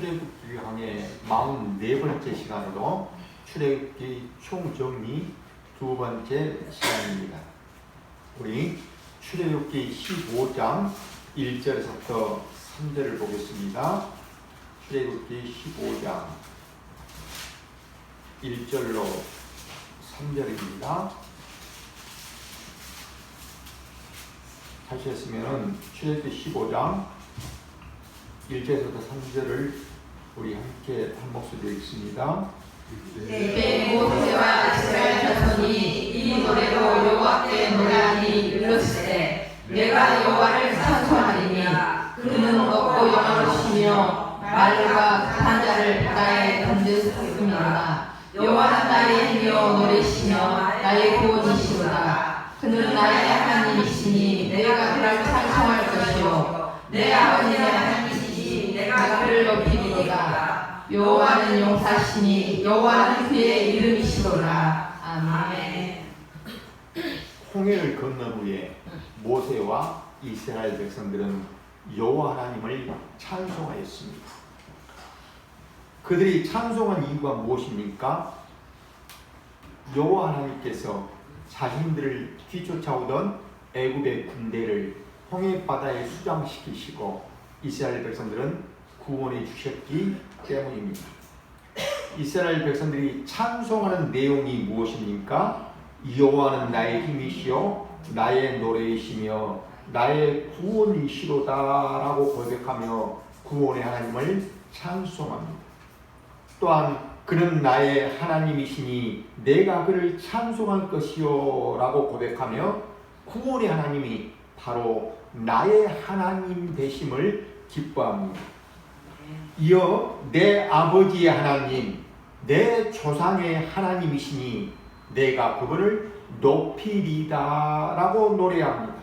출애굽기 강의 44번째 시간으로 출애굽기 총정리 두 번째 시간입니다. 우리 출애굽기 15장 1절에서부터 3절을 보겠습니다. 출애굽기 15장 1절로 3절입니다. 하셨으면 출애굽기 15장 1절에서부터 3절을 우리 함께 한 목소리로 읽습니다. 그때 모세와 이스라엘 자손이 이 노래로 여호와께 노래하니 이르시되 내가 여호와를 찬송하리니 그는 높고 영화로우시며 말과 강한 자를 바다에 던졌음이로다. 여호와는 나의 힘이요 노래시며 나의 구원이시로다. 그는 나의 하나님이시니 내가 그를 찬송할 것이요 내 아버지의 하나님이시니 내가 그를 높이리이다. 여호와는 용사시니 여호와는 그의 이름이시로다. 아멘. 홍해를 건넌 후에 모세와 이스라엘 백성들은 여호와 하나님을 찬송하였습니다. 그들이 찬송한 이유가 무엇입니까? 여호와 하나님께서 자신들을 뒤쫓아오던 애굽의 군대를 홍해 바다에 수장시키시고 이스라엘 백성들은 구원해 주셨기 때문입니다. 이스라엘 백성들이 찬송하는 내용이 무엇입니까? 여호와는 나의 힘이시요 나의 노래이시며 나의 구원이시로다 라고 고백하며 구원의 하나님을 찬송합니다. 또한 그는 나의 하나님이시니 내가 그를 찬송할 것이요 라고 고백하며 구원의 하나님이 바로 나의 하나님 되심을 기뻐합니다. 이어 내 아버지의 하나님, 내 조상의 하나님이시니 내가 그분을 높이리다 라고 노래합니다.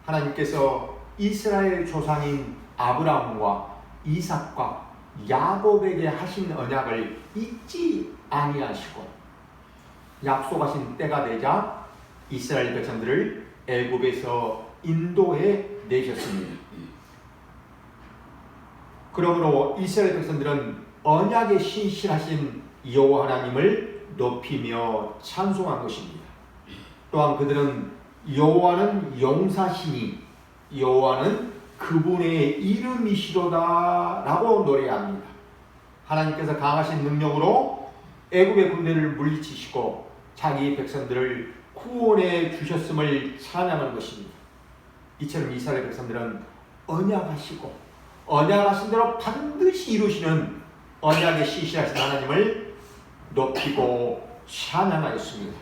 하나님께서 이스라엘 조상인 아브라함과 이삭과 야곱에게 하신 언약을 잊지 아니하시고 약속하신 때가 되자 이스라엘 백성들을 애굽에서 인도해 내셨습니다. 그러므로 이스라엘 백성들은 언약에 신실하신 여호와 하나님을 높이며 찬송한 것입니다. 또한 그들은 여호와는 용사시니 여호와는 그분의 이름이시로다 라고 노래합니다. 하나님께서 강하신 능력으로 애굽의 군대를 물리치시고 자기 백성들을 구원해 주셨음을 찬양하는 것입니다. 이처럼 이스라엘 백성들은 언약하시고 언약하신 대로 반드시 이루시는 언약에 신실하신 하나님을 높이고 찬양하였습니다.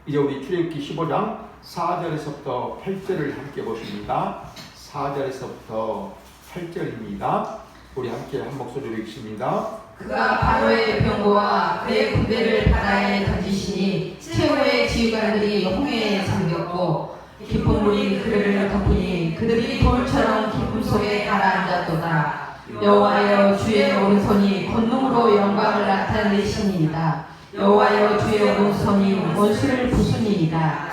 이제 우리 출애굽기 15장 4절에서부터 8절을 함께 보십니다. 4절에서부터 8절입니다. 우리 함께 한 목소리로 읽습니다. 그가 바로의 병거와 그의 군대를 바다에 던지시니 최후의 지휘관들이 홍해에 잠겼고 깊은 물이 그들을 덮으니 그들이 돌처럼 깊음 속에 가라앉았도다. 여호와여 주의 오른손이 권능으로 영광을 나타내시니이다. 여호와여 주의 오른손이 원수를 부수니이다.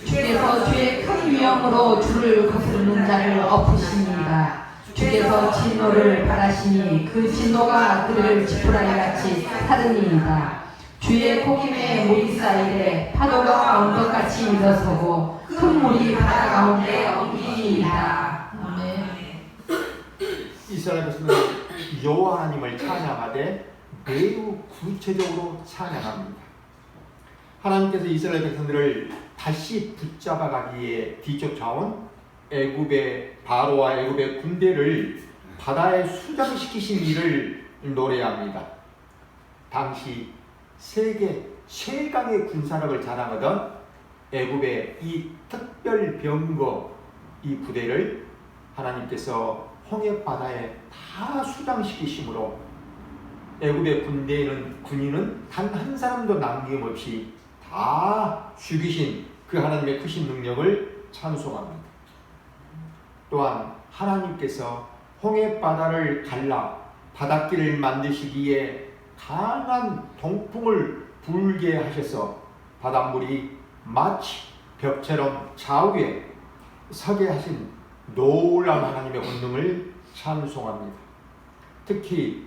주께서 주의 큰 위엄으로 주를 거스르는 자를 엎으시니이다. 주께서 진노를 바라시니 그 진노가 그를 지푸라기같이 타르니이다. 주의 폭임에 물이 쌓이되 파도가 언덕같이 일어서고 큰 물이 바다 가운데 엉키니이다. 아멘. 이스라엘 백성들은 여호와 하나님을 찬양하되 매우 구체적으로 찬양합니다. 하나님께서 이스라엘 백성들을 다시 붙잡아가기 위해 뒤쫓아온 애굽의 바로와 애굽의 군대를 바다에 수장시키신 일을 노래합니다. 당시 세계 최강의 군사력을 자랑하던 애굽의 이 특별 병거 이 부대를 하나님께서 홍해 바다에 다 수장시키심으로 애굽의 군인은 단 한 사람도 남김없이 다 죽이신 그 하나님의 크신 능력을 찬송합니다. 또한 하나님께서 홍해 바다를 갈라 바닷길을 만드시기에 강한 동풍을 불게 하셔서 바닷물이 마치 벽처럼 좌우에 서게 하신 놀라운 하나님의 권능을 찬송합니다. 특히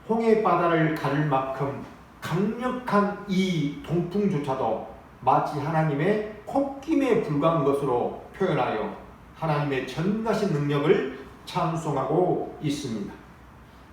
홍해 바다를 가를 만큼 강력한 이 동풍조차도 마치 하나님의 콧김에 불과한 것으로 표현하여 하나님의 전가신 능력을 찬송하고 있습니다.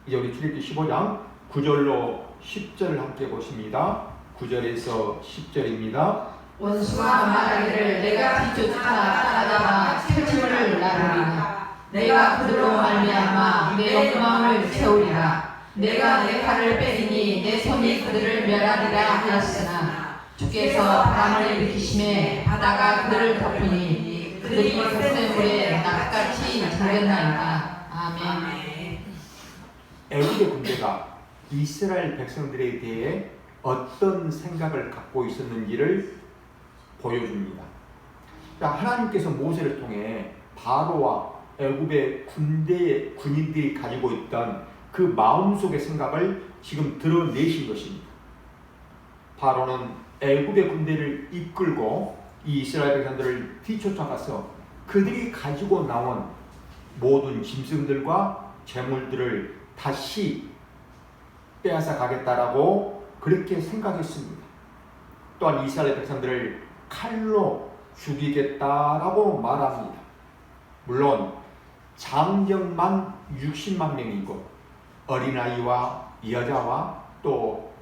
이제 우리 출애굽기 15장 9절로 10절을 함께 보십니다. 9절에서 10절입니다. 원수가 말하기를 내가 뒤쫓아 따라잡아 철침을 나르리라. 내가 그들로 말미암아 내 욕망을 채우리라. 내가 내 칼을 빼리니 내 손이 그들을 멸하리라 하였으나 주께서 바람을 일으키심에 바다가 그들을 덮으니 그들이 섭새물에 낫같이 잠겼나이다. 아멘. 애굽의 군대가 이스라엘 백성들에 대해 어떤 생각을 갖고 있었는지를 보여줍니다. 하나님께서 모세를 통해 바로와 애굽의 군인들이 가지고 있던 그 마음속의 생각을 지금 드러내신 것입니다. 바로는 애굽의 군대를 이끌고 이 이스라엘 백성들을 뒤쫓아가서 그들이 가지고 나온 모든 짐승들과 재물들을 다시 빼앗아 가겠다라고 그렇게 생각했습니다. 또한 이스라엘 백성들을 칼로 죽이겠다라고 말합니다. 물론 장정만 60만 명이고 어린아이와 여자와 또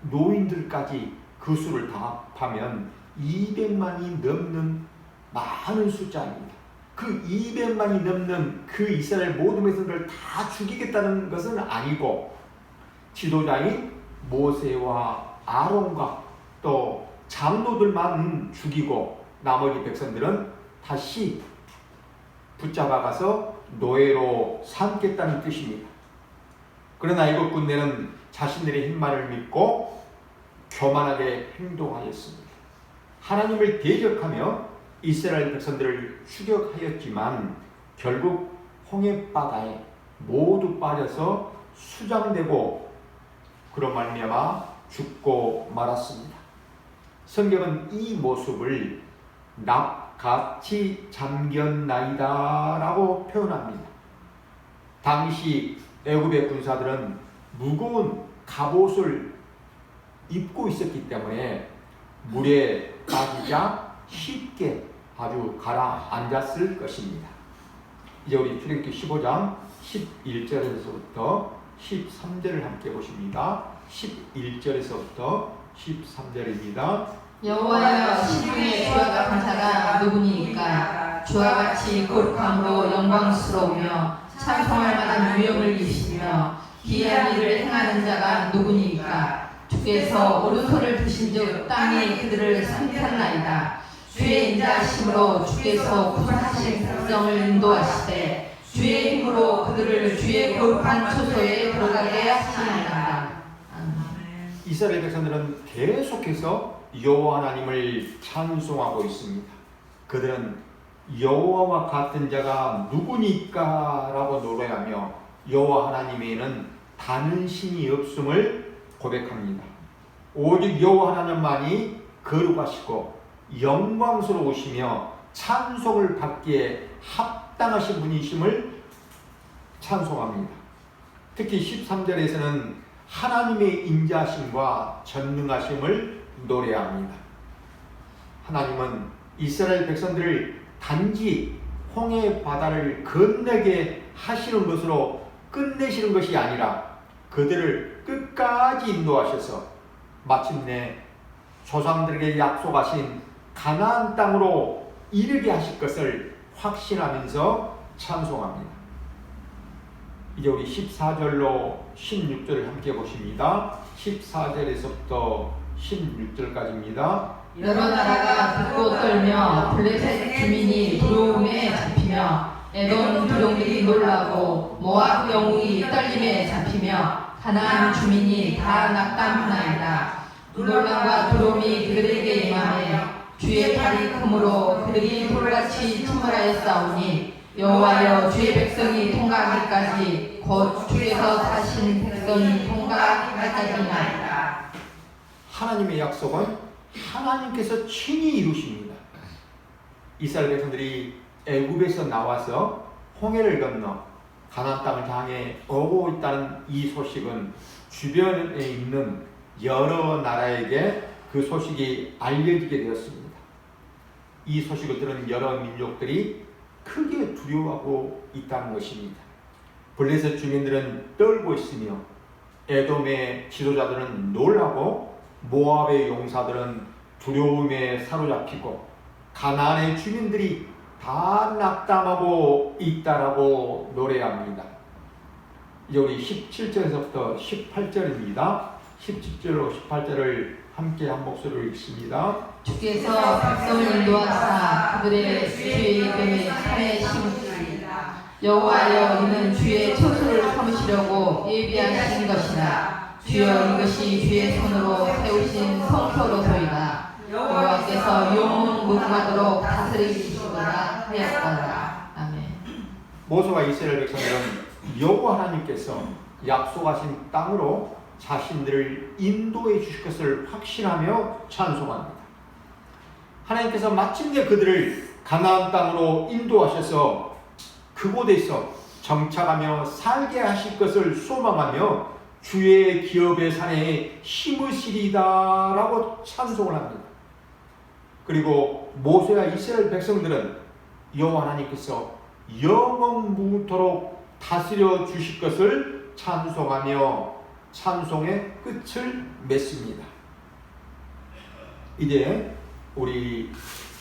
노인들까지 그 수를 다 합하면 200만이 넘는 많은 숫자입니다. 그 200만이 넘는 그 이스라엘 모든 백성들을 다 죽이겠다는 것은 아니고 지도자인 모세와 아론과 또 장로들만 죽이고 나머지 백성들은 다시 붙잡아가서 노예로 삼겠다는 뜻입니다. 그러나 애굽 군대는 자신들의 힘만을 믿고 교만하게 행동하였습니다. 하나님을 대적하며 이스라엘 백성들을 추격하였지만 결국 홍해바다에 모두 빠져서 수장되고 그런 말미암아 죽고 말았습니다. 성경은 이 모습을 납같이 잠겼나이다 라고 표현합니다. 당시 애굽의 군사들은 무거운 갑옷을 입고 있었기 때문에 물에 빠지자 쉽게 아주 가라앉았을 것입니다. 이제 우리 출애굽기 15장 11절에서부터 13절을 함께 보십니다. 11절에서부터 13절입니다. 여호와여 시중에 주와 같은 자가 누구니까? 주와 같이 거룩함으로 영광스러우며 찬송할 만한 유형을 입으시며 기이한 일을 행하는 자가 누구니까? 주께서 오른손을 드신 즉 땅이 그들을 삼켰나이다. 주의 인자하심으로 주께서 구속하신 백성을 인도하시되 주의 힘으로 그들을 주의 거룩한 초소에 들어가게 하시나이다. 이스라엘 백성들은 계속해서 여호와 하나님을 찬송하고 있습니다. 그들은 여호와와 같은 자가 누구니까 라고 노래하며 여호와 하나님에는 다른 신이 없음을 고백합니다. 오직 여호와 하나님만이 거룩하시고 영광스러우시며 찬송을 받기에 합당하신 분이심을 찬송합니다. 특히 13절에서는 하나님의 인자하심과 전능하심을 노래합니다. 하나님은 이스라엘 백성들을 단지 홍해 바다를 건너게 하시는 것으로 끝내시는 것이 아니라 그들을 끝까지 인도하셔서 마침내 조상들에게 약속하신 가나안 땅으로 이르게 하실 것을 확신하면서 찬송합니다. 이제 우리 14절로 16절을 함께 보십니다. 14절에서부터 16절까지입니다. 여러 나라가 듣고 떨며 블레셋 주민이 두려움에 잡히며 에돔 두령들이 놀라고 모압 영웅이 떨림에 잡히며 가나안 주민이 다 낙담하나이다. 놀람과 두려움이 그들에게 임하매 주의 팔이 크므로 그들이 돌같이 침몰하였사오니 여호와여 주의 백성이 통과하기까지 곧 주께서 사신 백성이 통과하기까지나이다. 하나님의 약속은 하나님께서 친히 이루십니다. 이스라엘 백성들이 애굽에서 나와서 홍해를 건너 가나안 땅을 향해 오고 있다는 이 소식은 주변에 있는 여러 나라에게 그 소식이 알려지게 되었습니다. 이 소식을 들은 여러 민족들이 크게 두려워하고 있다는 것입니다. 블레셋 주민들은 떨고 있으며 에돔의 지도자들은 놀라고 모압의 용사들은 두려움에 사로잡히고 가나안의 주민들이 다 낙담하고 있다라고 노래합니다. 이제 우리 17절에서부터 18절입니다. 17절로 18절을 함께 한 목소리로 읽습니다. 주께서 백성을 인도하사 그들의 주의 이름에 산에 심으시리라. 여호와여 이는 주의 처소를 삼으시려고 예비하신 것이라. 주여 이것이 주의 손으로 세우신 성소로소이다. 여호와께서 영원 무궁하도록 다스리시리라 하였더라. 아멘. 모세와 이스라엘 백성들은 여호와 하나님께서 약속하신 땅으로 자신들을 인도해 주실 것을 확신하며 찬송합니다. 하나님께서 마침내 그들을 가나안 땅으로 인도하셔서 그곳에서 정착하며 살게 하실 것을 소망하며 주의 기업의 산에 심으시리다라고 찬송을 합니다. 그리고 모세와 이스라엘 백성들은 여호와 하나님께서 영원무토록 다스려 주실 것을 찬송하며 찬송의 끝을 맺습니다. 이제 우리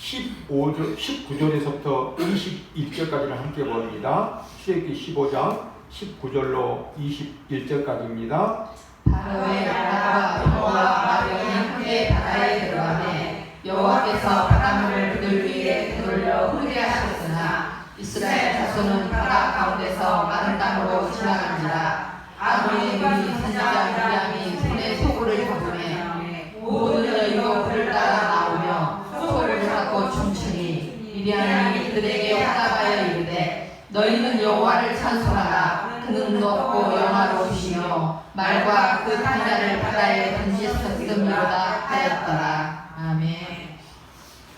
19절에서부터 21절까지를 함께 봅니다. 출애굽기 15장 19절로 21절까지입니다. 바로의 나라와 여호와 마병이 함께 바다에 들어가매 여호와께서 바닷물을 그들 위에 되돌려 흐르게 하셨으나 이스라엘 자손은 바다 가운데서 마른 땅으로 지나간지라. 아론의 눈이 선지자 미리암이 손에 소고를 잡으매 모든 여인도 그를 따라 나오며 소고를 잡고 춤추니 미리암이 그들에게 화답하여 이르되 너희는 여호와를 찬송하라. 그는 높고 영화로우시며 말과 그 탄자를 바다에 던지셨음이로다 하였더라. 아멘.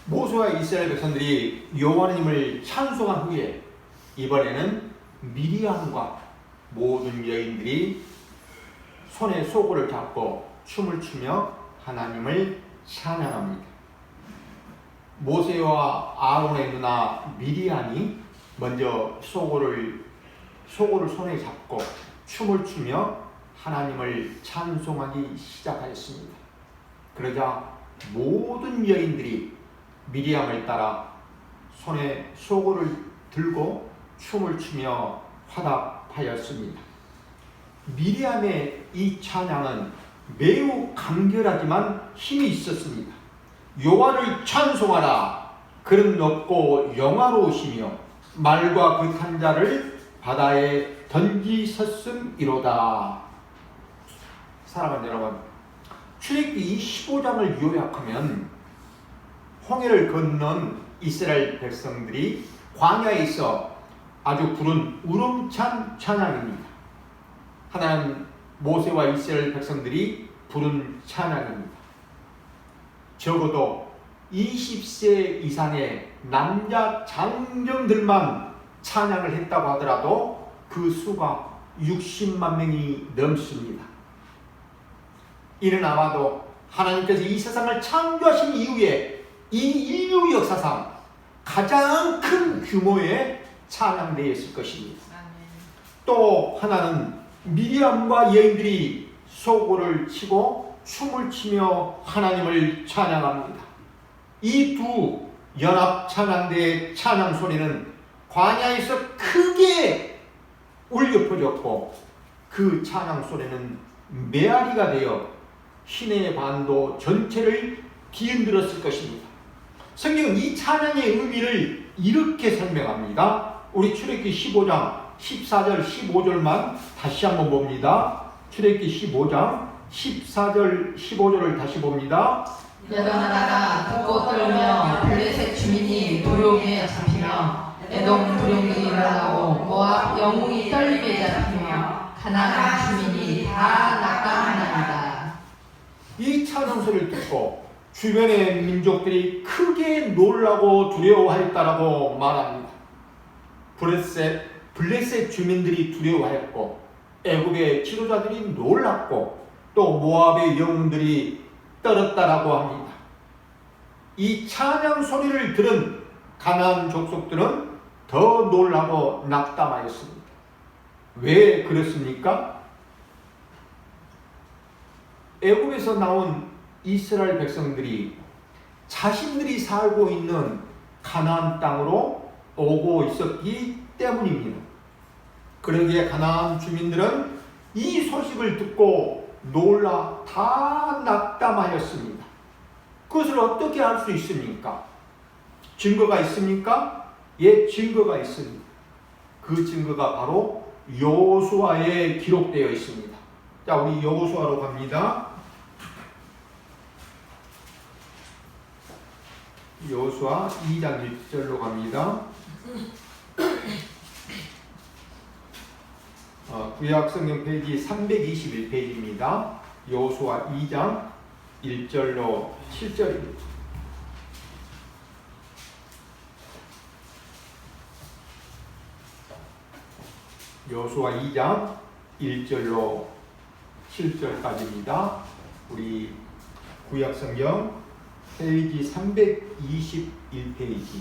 모세와 이스라엘 백성들이 여호와 하나님을 찬송한 후에 이번에는 미리암과 모든 여인들이 손에 소고를 잡고 춤을 추며 하나님을 찬양합니다. 모세와 아론의 누나 미리암이 먼저 소고를 손에 잡고 춤을 추며 하나님을 찬송하기 시작하였습니다. 그러자 모든 여인들이 미리암을 따라 손에 소고를 들고 춤을 추며 화답하였습니다. 미리암의 이 찬양은 매우 간결하지만 힘이 있었습니다. 여호와를 찬송하라. 그는 높고 영화로우시며 말과 그 탄자를 바다에 던지셨음이로다. 사랑하는 여러분, 출애굽기 15장을 요약하면 홍해를 건넌 이스라엘 백성들이 광야에 있어 아주 부른 우렁찬 찬양입니다. 하나님 모세와 이스라엘 백성들이 부른 찬양입니다. 적어도 20세 이상의 남자 장정들만 찬양을 했다고 하더라도 그 수가 60만 명이 넘습니다. 이는 아마도 하나님께서 이 세상을 창조하신 이후에 이 인류 역사상 가장 큰 규모의 찬양대회였을 것입니다. 또 하나는 미리암과 여인들이 소고를 치고 춤을 추며 하나님을 찬양합니다. 이 두 연합 찬양대의 찬양 소리는 광야에서 크게 울려 퍼졌고 그 찬양 소리는 메아리가 되어 시내 반도 전체를 뒤흔들었을 것입니다. 성경은 이 찬양의 의미를 이렇게 설명합니다. 우리 출애굽기 15장 14절 15절만 다시 한번 봅니다. 출애굽기 15장 14절 15절을 다시 봅니다. 여러 나라가 듣고 떨며 블레셋 주민이 두려움에 잡히며 에돔 두려움이 일어나고 모압 영웅이 떨림에 잡히며 가나안 주민이 다 낙담하나이다. 이 찬양 소리를 듣고 주변의 민족들이 크게 놀라고 두려워하였다라고 말합니다. 블레셋 블레셋 주민들이 두려워했고 애굽의 지도자들이 놀랐고 또 모압의 영웅들이 떨었다라고 합니다. 이 찬양 소리를 들은 가나안 족속들은 더 놀라고 낙담하였습니다. 왜 그렇습니까? 애굽에서 나온 이스라엘 백성들이 자신들이 살고 있는 가나안 땅으로 오고 있었기 때문입니다. 그러기에 가나안 주민들은 이 소식을 듣고 놀라 다 낙담하였습니다. 그것을 어떻게 알 수 있습니까? 증거가 있습니까? 예, 증거가 있습니다. 그 증거가 바로 여호수아에 기록되어 있습니다. 자, 우리 여호수아로 갑니다. 여호수아 2장 1절로 갑니다. 구약성경 페이지 321페이지입니다. 여호수아 2장 1절로 7절입니다. 여호수아 2장 1절로 7절까지입니다. 우리 구약성경 페이지 321페이지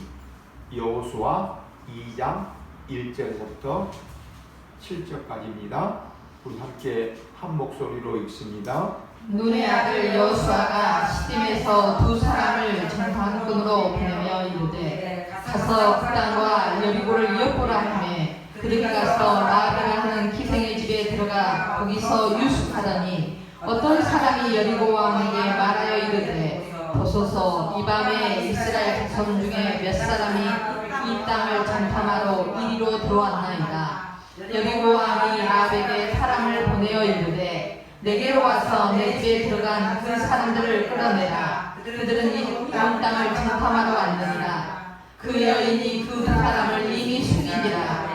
여호수아 2장 1절에서부터 7절까지입니다. 우리 함께 한 목소리로 읽습니다. 눈의 아들 여호수아가 시딤에서 두 사람을 정탐꾼으로 보내며 이르되 가서 그 땅과 여리고를 엿보라 하매 그들이 가서 라합이라 하는 기생의 집에 들어가 거기서 유숙하더니 어떤 사람이 여리고 왕에게 말하여 이르되 보소서 이 밤에 이스라엘 백성 중에 몇 사람이 이 땅을 정탐하러 이리로 들어왔나이다. 여리고 왕이 라합에게 사람을 보내어 이르되 내게로 와서 내 집에 들어간 그 사람들을 끌어내라. 그들은 이 땅을 정탐하러 왔느니라. 그 여인이 그 두 사람을 이미 숙이니라.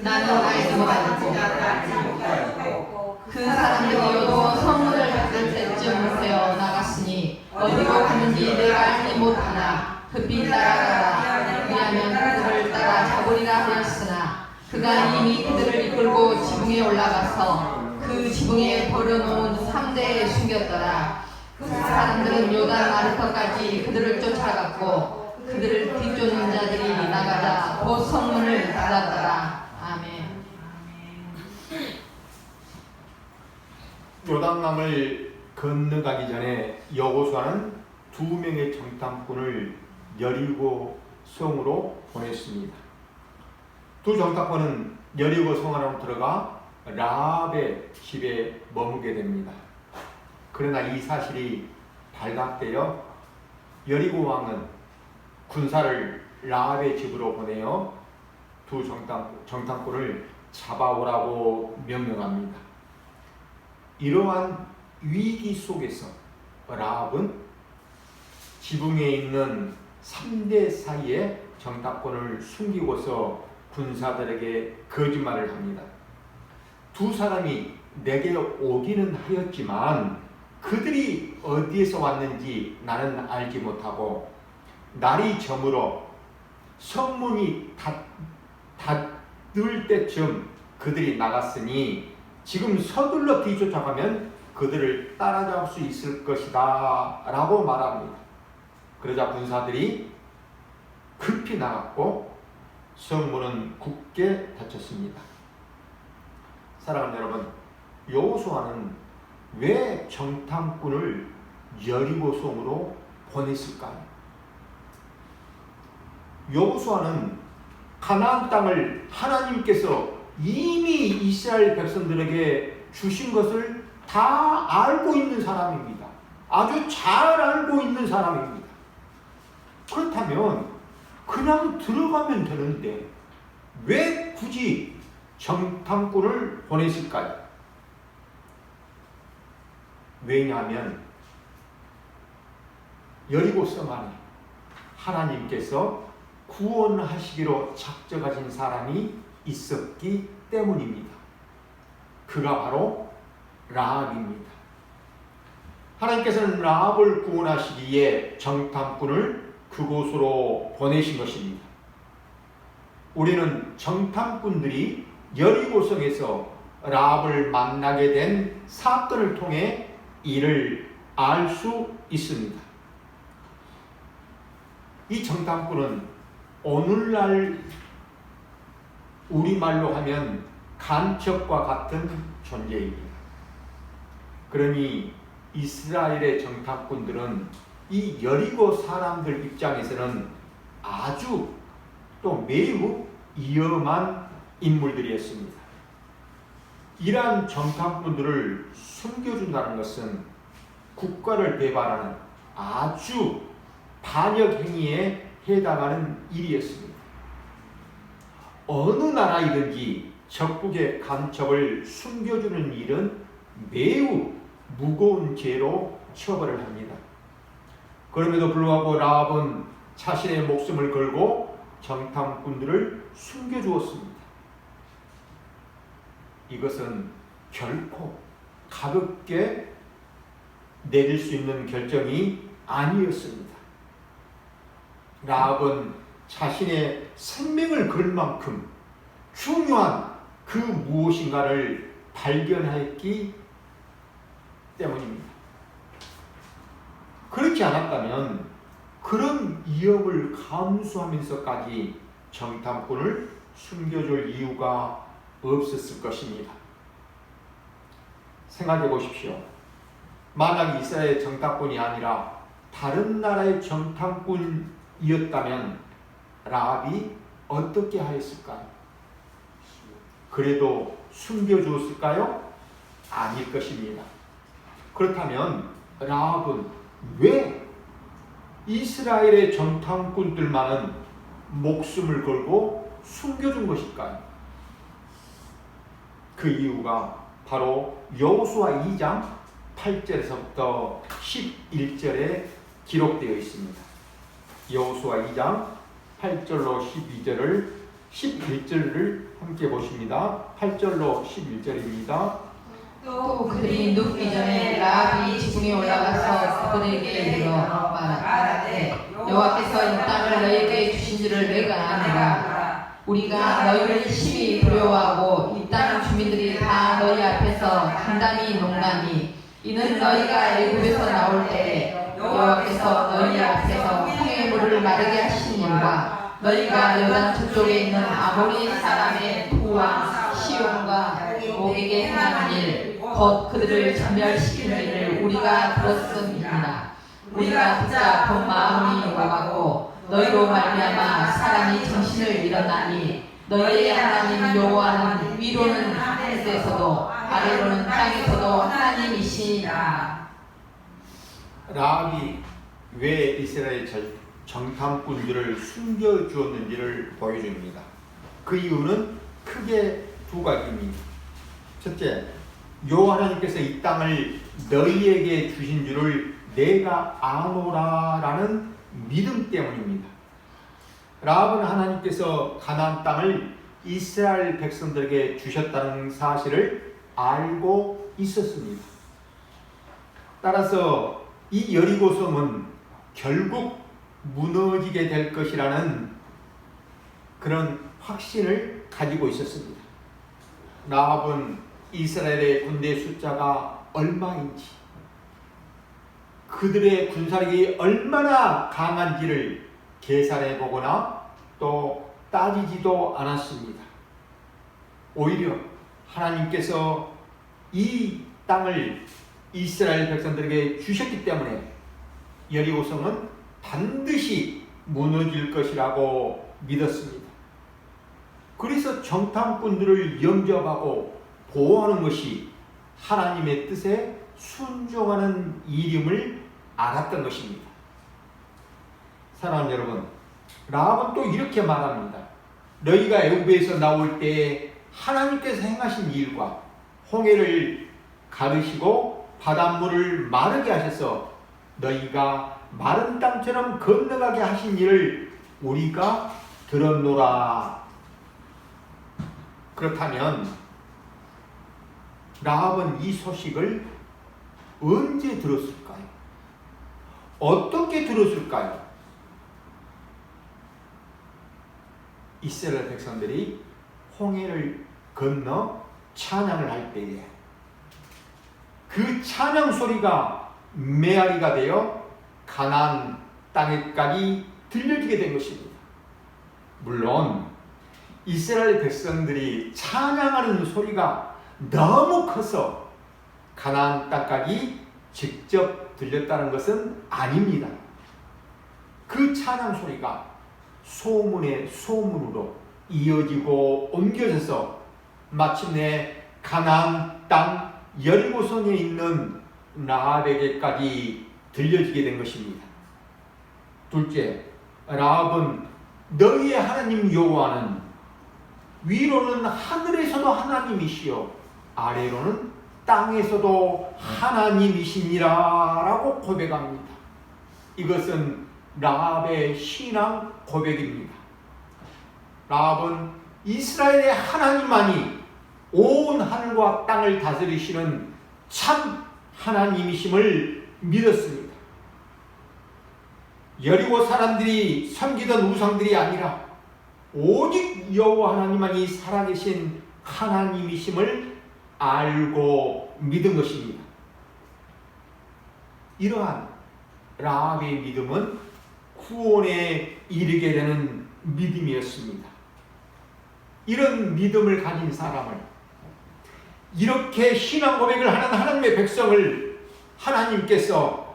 나는 알지 못하고 그 사람들이 여도 성문을 닫을 때쯤 되어 나갔으니 어디로 가는지 내가 알지 못하나 급히 따라가라. 왜냐하면 그들을 따라 잡으리라 하였으나 그가 이미 그들을 이끌고 지붕에 올라가서 그 지붕에 버려놓은 삼대에 숨겼더라. 그 사람들은 요단 아르터까지 그들을 쫓아갔고 그들을 뒤쫓는 자들이 나가자 곧 성문을 닫았더라. 아멘. 요단강을 건너가기 전에 여호수아는 두 명의 정탐꾼을 여리고 성으로 보냈습니다. 두 정탐꾼은 여리고 성 안으로 들어가 라합의 집에 머무게 됩니다. 그러나 이 사실이 발각되어 여리고 왕은 군사를 라합의 집으로 보내어 두 정탐꾼을 잡아오라고 명령합니다. 이러한 위기 속에서 라합은 지붕에 있는 3대 사이에 정탐꾼을 숨기고서 군사들에게 거짓말을 합니다. 두 사람이 내게 오기는 하였지만 그들이 어디에서 왔는지 나는 알지 못하고 날이 저물어 성문이 닫을 때쯤 그들이 나갔으니 지금 서둘러 뒤쫓아가면 그들을 따라잡을 수 있을 것이다 라고 말합니다. 그러자 군사들이 급히 나갔고 성문은 굳게 닫혔습니다. 사랑하는 여러분, 여호수아는 왜 정탐꾼을 여리고 성으로 보냈을까요? 여호수아는 가나안 땅을 하나님께서 이미 이스라엘 백성들에게 주신 것을 다 알고 있는 사람입니다. 아주 잘 알고 있는 사람입니다. 그렇다면 그냥 들어가면 되는데 왜 굳이 정탐꾼을 보냈을까요? 왜냐하면 여리고 성 안에 하나님께서 구원하시기로 작정하신 사람이 있었기 때문입니다. 그가 바로 라합입니다. 하나님께서는 라합을 구원하시기에 정탐꾼을 그곳으로 보내신 것입니다. 우리는 정탐꾼들이 여리고성에서 라합을 만나게 된 사건을 통해 이를 알 수 있습니다. 이 정탐꾼은 오늘날 우리말로 하면 간첩과 같은 존재입니다. 그러니 이스라엘의 정탐꾼들은 이 여리고 사람들 입장에서는 아주 또 매우 위험한 인물들이었습니다. 이러한 정탐꾼들을 숨겨준다는 것은 국가를 배반하는 아주 반역 행위에 해당하는 일이었습니다. 어느 나라이든지 적국의 간첩을 숨겨주는 일은 매우 무거운 죄로 처벌을 합니다. 그럼에도 불구하고 라합은 자신의 목숨을 걸고 정탐꾼들을 숨겨주었습니다. 이것은 결코 가볍게 내릴 수 있는 결정이 아니었습니다. 라합은 자신의 생명을 걸 만큼 중요한 그 무엇인가를 발견했기 때문입니다. 그렇지 않았다면 그런 위험을 감수하면서까지 정탐꾼을 숨겨줄 이유가 없었을 것입니다. 생각해 보십시오. 만약 이스라엘 정탐꾼이 아니라 다른 나라의 정탐꾼이었다면 라합이 어떻게 하였을까요? 그래도 숨겨주었을까요? 아닐 것입니다. 그렇다면 라합은 왜 이스라엘의 정탐꾼들만은 목숨을 걸고 숨겨준 것일까요? 그 이유가 바로 여호수아 2장 8절에서부터 11절에 기록되어 있습니다. 여호수아 2장 8절로 11절을 함께 보십니다. 8절로 11절입니다. 또 그들이 눕기 전에 라합이 지붕에 올라가서 그들에게 이르러 말하되 여호와께서 이 땅을 너희에게 주신 줄을 내가 아노라. 우리가 너희를 심히 두려워하고 이 땅 주민들이 다 너희 앞에서 간담이 농담이 이는 너희가 애굽에서 나올 때에 여호와께서 너희 앞에서 홍해 물을 마르게 하신 일과 너희가 요단 저쪽에 있는 아모리 사람의 토왕 시온과 옥에게 행한 일 곧 그들을 전멸시킨 일을 우리가 들었음이니라. 우리가 듣자 본 마음이 오가고 너희로 말미암아 사람이 정신을 잃었나니 너희의 하나님 여호와는 위로는 하늘에서도 아래로는 땅에서도 하나님이시니라. 라합이 왜 이스라엘 정탐꾼들을 숨겨주었는지를 보여줍니다. 그 이유는 크게 두 가지입니다. 첫째, 여호와 하나님께서 이 땅을 너희에게 주신 줄을 내가 아노라라는 믿음 때문입니다. 라합은 하나님께서 가나안 땅을 이스라엘 백성들에게 주셨다는 사실을 알고 있었습니다. 따라서 이 여리고성은 결국 무너지게 될 것이라는 그런 확신을 가지고 있었습니다. 라합은 이스라엘의 군대 숫자가 얼마인지, 그들의 군사력이 얼마나 강한지를 계산해 보거나 또 따지지도 않았습니다. 오히려 하나님께서 이 땅을 이스라엘 백성들에게 주셨기 때문에 여리고성은 반드시 무너질 것이라고 믿었습니다. 그래서 정탐꾼들을 영접하고 보호하는 것이 하나님의 뜻에 순종하는 일임을 알았던 것입니다. 사랑하는 여러분, 라합은 또 이렇게 말합니다. 너희가 애굽에서 나올 때 하나님께서 행하신 일과 홍해를 가르시고 바닷물을 마르게 하셔서 너희가 마른 땅처럼 건너가게 하신 일을 우리가 들었노라. 그렇다면 라합은 이 소식을 언제 들었을까요? 어떻게 들었을까요? 이스라엘 백성들이 홍해를 건너 찬양을 할 때에 그 찬양 소리가 메아리가 되어 가나안 땅에까지 들려지게 된 것입니다. 물론 이스라엘 백성들이 찬양하는 소리가 너무 커서 가나안 땅까지 직접 들렸다는 것은 아닙니다. 그 찬양 소리가 소문의 소문으로 이어지고 옮겨져서 마침내 가나안 땅 여리고성에 있는 라합에게까지 들려지게 된 것입니다. 둘째, 라합은 너희의 하나님 여호와는 위로는 하늘에서도 하나님이시요 아래로는 땅에서도 하나님이시니라 라고 고백합니다. 이것은 라합의 신앙 고백입니다. 라합은 이스라엘의 하나님만이 온 하늘과 땅을 다스리시는 참 하나님이심을 믿었습니다. 여리고 사람들이 섬기던 우상들이 아니라 오직 여호와 하나님만이 살아계신 하나님이심을 알고 믿은 것입니다. 이러한 라합의 믿음은 구원에 이르게 되는 믿음이었습니다. 이런 믿음을 가진 사람을, 이렇게 신앙 고백을 하는 하나님의 백성을 하나님께서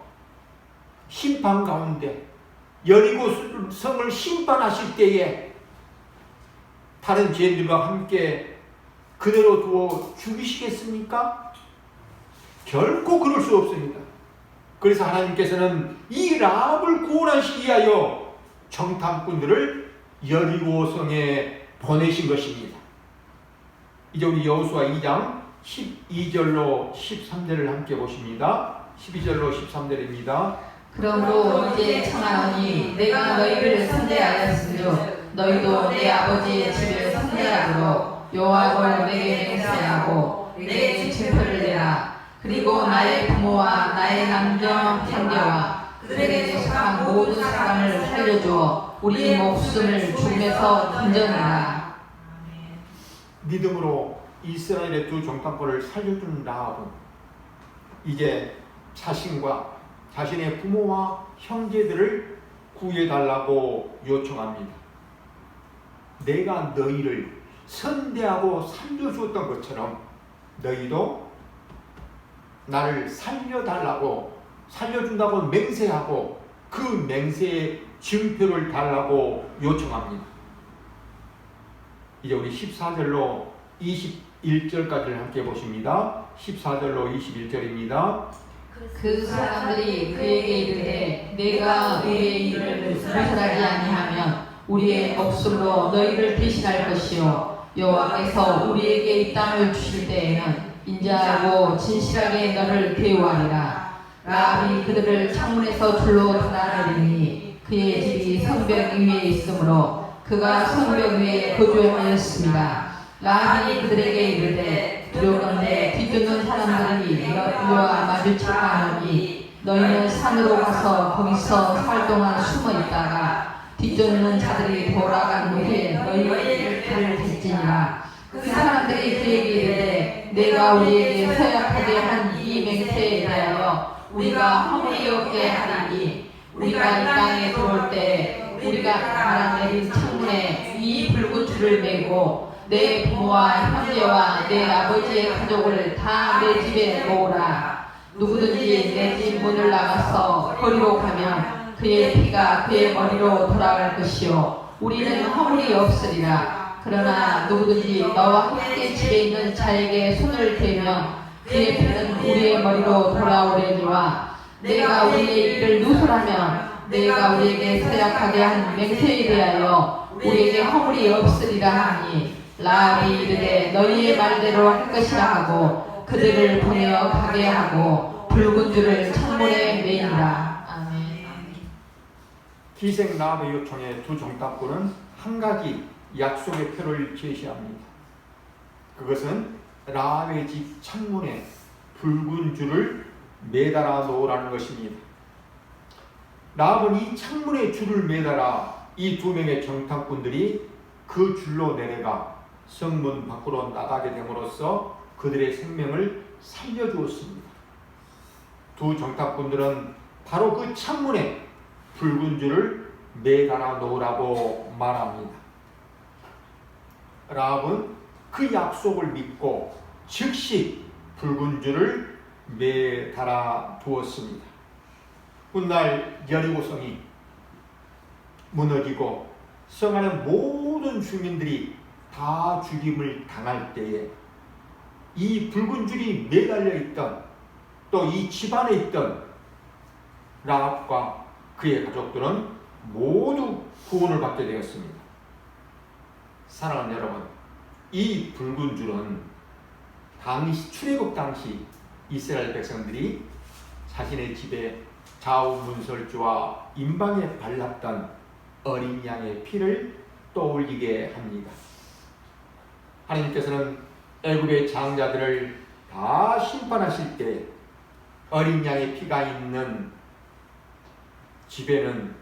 심판 가운데 여리고 성을 심판하실 때에 다른 죄인들과 함께 그대로 두어 죽이시겠습니까? 결코 그럴 수 없습니다. 그래서 하나님께서는 이 라합을 구원하시기 위하여 정탐꾼들을 여리고성에 보내신 것입니다. 이제 우리 여호수아 2장 12절로 13절을 함께 보십니다. 12절로 13절입니다. 그러므로 이제 청하노니 내가 너희를 선대하였으므로 너희도 내 아버지의 집을 선대하도록 여호와를 내게 맹세하고 내게 증표를 내라. 그리고 나의 부모와 나의 남녀 형제와 그들에게 속한 모든 사람을 살려주어 우리 목숨을 죽음에서 건져내라. 믿음으로 이스라엘의 두 정탐꾼을 살려준 라합은 이제 자신과 자신의 부모와 형제들을 구해달라고 요청합니다. 내가 너희를 선대하고 살려주었던 것처럼 너희도 나를 살려준다고 맹세하고 그 맹세의 증표를 달라고 요청합니다. 이제 우리 14절로 21절까지를 함께 보십니다. 14절로 21절입니다. 그 사람들이 그에게 이르되 내가 우리의 일을 무설하지 아니하면 우리의 목숨으로 너희를 대신할 것이요 여호와께서 우리에게 이 땅을 주실 때에는 인자하고 진실하게 너를 대우하리라. 라합이 그들을 창문에서 둘러 드나내리니 그의 집이 성벽 위에 있으므로 그가 성벽 위에 거주하였습니다. 라합이 그들에게 이르되 두려운데 뒤쫓는 사람들이 너희와 마주칠까하니 너희는 산으로 가서 거기서 살 동안 숨어 있다가 뒤쫓는 자들이 돌아간 후에 너희의 길을 댔지니라. 그 사람들이 그에게 이르되 내가 우리에게 서약하게 한 이 맹세에 대하여 우리가 허물이 없게 하리니 우리가 이 땅에 들어올 때 우리가 갈아내린 창문에 이 붉은 줄을 매고 내 부모와 형제와 내 아버지의 가족을 다 내 집에 모으라. 누구든지 내 집 문을 나가서 거리로 가면 그의 피가 그의 머리로 돌아갈 것이요 우리는 허물이 없으리라. 그러나 누구든지 너와 함께 집에 있는 자에게 손을 대면 그의 피는 우리의 머리로 돌아오려니와 내가 우리의 일을 누설하면 내가 우리에게 서약하게 한 맹세에 대하여 우리에게 허물이 없으리라 하니 라합이 이르되 너희의 말대로 할 것이라 하고 그들을 보내어 가게 하고 붉은 줄을 창문에 매니라. 아멘. 기생 라합의 요청에 두 정탐꾼은 한 가지 약속의 표를 제시합니다. 그것은 라합의 집 창문에 붉은 줄을 매달아 놓으라는 것입니다. 라합은 이 창문에 줄을 매달아 이 두 명의 정탐꾼들이 그 줄로 내려가 성문 밖으로 나가게 됨으로써 그들의 생명을 살려주었습니다. 두 정탐꾼들은 바로 그 창문에 붉은 줄을 매달아 놓으라고 말합니다. 라합은 그 약속을 믿고 즉시 붉은 줄을 매달아 두었습니다. 훗날 여리고성이 무너지고 성 안의 모든 주민들이 다 죽임을 당할 때에 이 붉은 줄이 매달려 있던 또 이 집안에 있던 라합과 그의 가족들은 모두 구원을 받게 되었습니다. 사랑하는 여러분, 이 붉은 줄은 당시 출애굽 당시 이스라엘 백성들이 자신의 집에 좌우문설주와 임방에 발랐던 어린 양의 피를 떠올리게 합니다. 하나님께서는 애굽의 장자들을 다 심판하실 때 어린 양의 피가 있는 집에는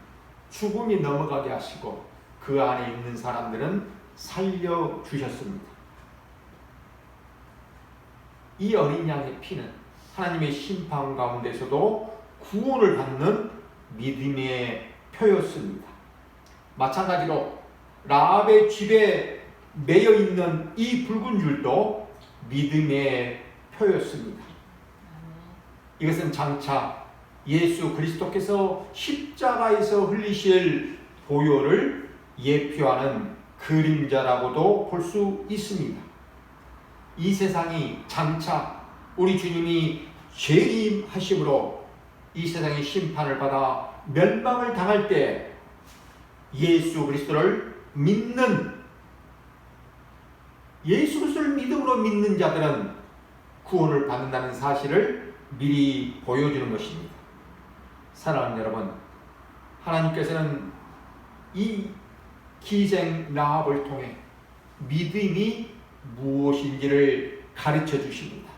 죽음이 넘어가게 하시고 그 안에 있는 사람들은 살려주셨습니다. 이 어린 양의 피는 하나님의 심판 가운데서도 구원을 받는 믿음의 표였습니다. 마찬가지로 라합의 집에 매여 있는 이 붉은 줄도 믿음의 표였습니다. 이것은 장차 예수 그리스도께서 십자가에서 흘리실 보혈을 예표하는 그림자라고도 볼 수 있습니다. 이 세상이 장차 우리 주님이 재림하심으로 이 세상의 심판을 받아 멸망을 당할 때 예수 그리스도를 믿는 예수 그리스도를 믿음으로 믿는 자들은 구원을 받는다는 사실을 미리 보여주는 것입니다. 사랑하는 여러분, 하나님께서는 이 기생 라합을 통해 믿음이 무엇인지를 가르쳐 주십니다.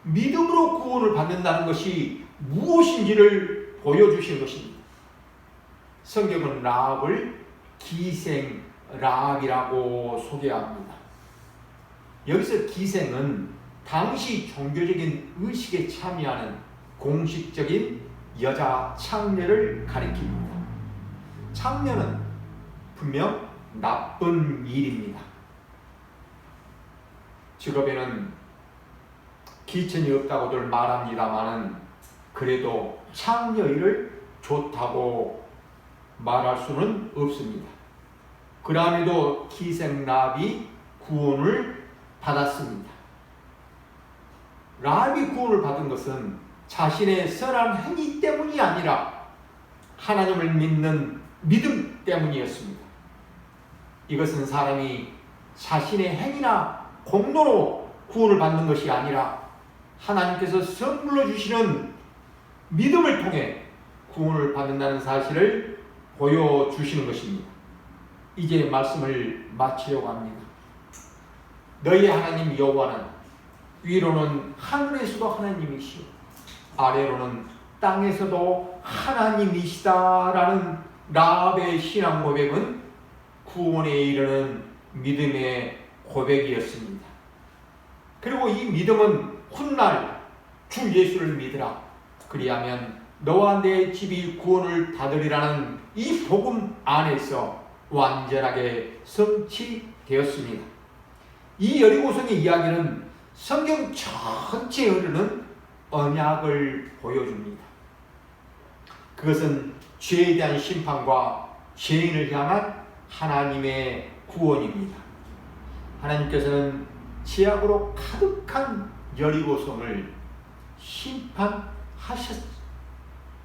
믿음으로 구원을 받는다는 것이 무엇인지를 보여주시는 것입니다. 성경은 라합을 기생 라합이라고 소개합니다. 여기서 기생은 당시 종교적인 의식에 참여하는 공식적인 여자 창녀를 가리킵니다. 창녀는 분명 나쁜 일입니다. 직업에는 기천이 없다고들 말합니다마는 그래도 창녀 일을 좋다고 말할 수는 없습니다. 그러함에도 기생 라합이 구원을 받았습니다. 라합이 구원을 받은 것은 자신의 선한 행위 때문이 아니라 하나님을 믿는 믿음 때문이었습니다. 이것은 사람이 자신의 행위나 공로로 구원을 받는 것이 아니라 하나님께서 선물로 주시는 믿음을 통해 구원을 받는다는 사실을 보여주시는 것입니다. 이제 말씀을 마치려고 합니다. 너희 하나님 여호와는 위로는 하늘에서도 하나님이시오 아래로는 땅에서도 하나님이시다라는 라합의 신앙 고백은 구원에 이르는 믿음의 고백이었습니다. 그리고 이 믿음은 훗날 주 예수를 믿으라 그리하면 너와 내 집이 구원을 받으리라는 이 복음 안에서 완전하게 성취되었습니다. 이 여리고성의 이야기는 성경 전체에 흐르는 언약을 보여줍니다. 그것은 죄에 대한 심판과 죄인을 향한 하나님의 구원입니다. 하나님께서는 죄악으로 가득한 여리고성을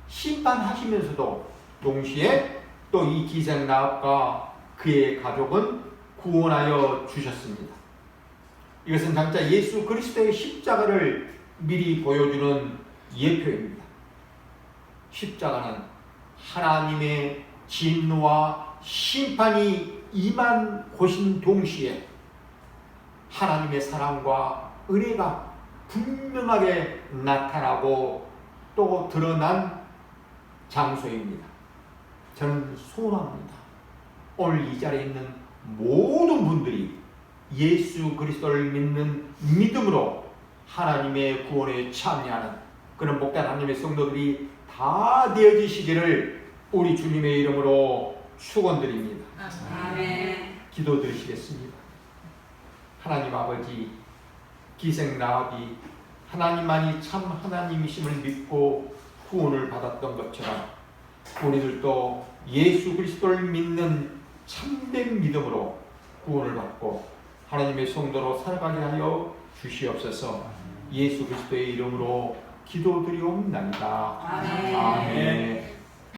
심판하시면서도 동시에 또 이 기생 라합과 그의 가족은 구원하여 주셨습니다. 이것은 장차 예수 그리스도의 십자가를 미리 보여주는 예표입니다. 십자가는 하나님의 진노와 심판이 임한 곳인 동시에 하나님의 사랑과 은혜가 분명하게 나타나고 또 드러난 장소입니다. 저는 소원합니다. 오늘 이 자리에 있는 모든 분들이 예수 그리스도를 믿는 믿음으로 하나님의 구원에 참여하는 그런 복된 하나님의 성도들이 다 되어지시기를 우리 주님의 이름으로 축원드립니다. 아멘. 기도드리시겠습니다. 하나님 아버지, 기생라합이 하나님만이 참 하나님이심을 믿고 구원을 받았던 것처럼 우리들도 예수 그리스도를 믿는 참된 믿음으로 구원을 받고 하나님의 성도로 살아가게 하여 주시옵소서. 예수 그리스도의 이름으로 기도드리옵나이다. 아멘. 아멘.